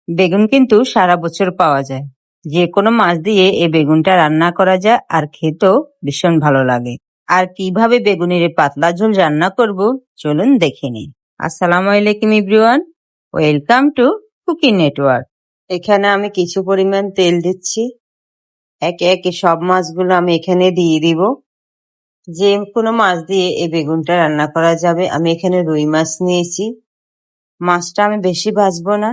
বেগুন কিন্তু সারা বছর পাওয়া যায়। যে কোনো মাছ দিয়ে এই বেগুনটা রান্না করা যায় আর খেতেও ভীষণ ভালো লাগে। আর কিভাবে বেগুনের এই পাতলা ঝোল রান্না করব চলুন দেখে নিই। আসসালামু আলাইকুম everyone, welcome to cooking network. এখানে আমি কিছু পরিমাণ তেল দিচ্ছি। একে একে সব মাছগুলো আমি এখানে দিয়ে দিব। যে কোনো মাছ দিয়ে এই বেগুনটা রান্না করা যাবে। আমি এখানে রুই মাছ নিয়েছি। মাছটা আমি বেশি ভাজবো না,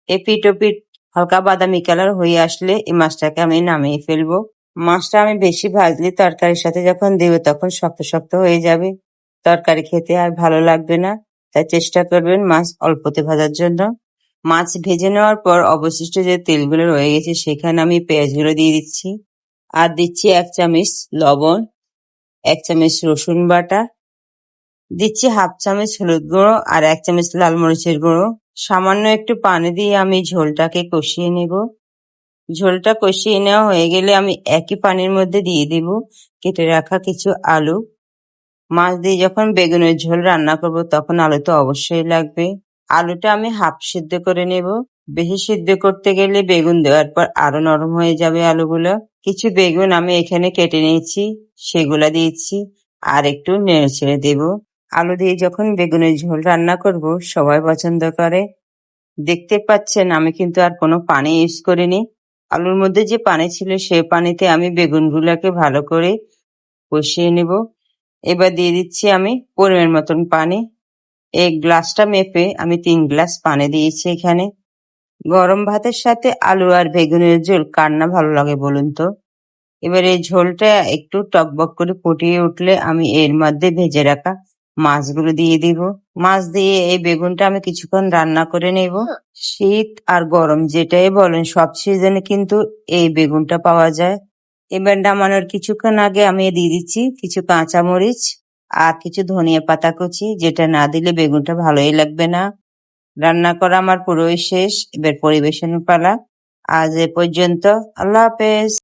এপিট ওপিট হালকা বাদামি কালার হয়ে আসলে এই মাছটাকে আমি নামিয়ে ফেলবো। মাছটা আমি বেশি ভাজলে তরকারির সাথে যখন দেবো তখন শক্ত শক্ত হয়ে যাবে, তরকারি খেতে আর ভালো লাগবে না। তাই চেষ্টা করবেন মাছ অল্পতে ভাজার জন্য। মাছ ভেজে নেওয়ার পর অবশিষ্ট যে তেলগুলো রয়ে গেছে সেখানে আমি পেঁয়াজগুলো দিয়ে দিচ্ছি। আর দিচ্ছি 1 চামচ লবণ, 1 চামচ রসুন বাটা, দিচ্ছি 1/2 চামচ হলুদ গুঁড়ো আর 1 চামচ লাল মরিচের গুঁড়ো। সামান্য একটু পানি দিয়ে আমি ঝোলটাকে কষিয়ে নেব। ঝোলটা কষিয়ে নেওয়া হয়ে গেলে আমি একই পানির মধ্যে দিয়ে দিব কেটে রাখা কিছু আলু। মাছ দিয়ে যখন বেগুনের ঝোল রান্না করব তখন আলু তো অবশ্যই লাগবে। আলুটা আমি হাফ সিদ্ধ করে নেব। বেশি সিদ্ধ করতে গেলে বেগুন দেওয়ার পর আরো নরম হয়ে যাবে আলুগুলো। কিছু বেগুন আমি এখানে কেটে নিয়েছি, সেগুলা দিয়েছি আর একটু নেড়ে ছেড়ে দেব। আলু দিয়ে যখন বেগুনের ঝোল রান্না করব সবাই পছন্দ করে। দেখতে পাচ্ছেন আমি কিন্তু আর কোনো পানি ইউজ করিনি। আলুর মধ্যে যে পানি ছিল সেই পানিতে আমি বেগুনগুলোকে ভালো করে কষিয়ে নেব। এবার দিয়ে দিচ্ছি আমি পরিমাণ মতন পানি। এই গ্লাসটা মেপে আমি 3 গ্লাস পানি দিয়েছি এখানে। গরম ভাতের সাথে আলু আর বেগুনের ঝোল কার না ভালো লাগে বলুন তো। এবার এই ঝোলটা একটু টকবক করে ফুটিয়ে উঠলে আমি এর মধ্যে ভেজে রাখা মাছগুলো দিয়ে দিব। মাছ দিয়ে এই বেগুনটা আমি কিছুক্ষণ রান্না করে নেব। শীত আর গরম যেটাই বলেন সব সিজনে কিন্তু এই বেগুনটা পাওয়া যায়। এবার নামানোর কিছুক্ষণ আগে আমি দিয়ে দিচ্ছি কিছু কাঁচামরিচ আর কিছু ধনিয়া পাতা কুচি, যেটা না দিলে বেগুনটা ভালোই লাগবে না। রান্না করা আমার পুরোই শেষ, এবার পরিবেশনের পালা। আজ এ পর্যন্ত, আল্লাহ হাফেজ।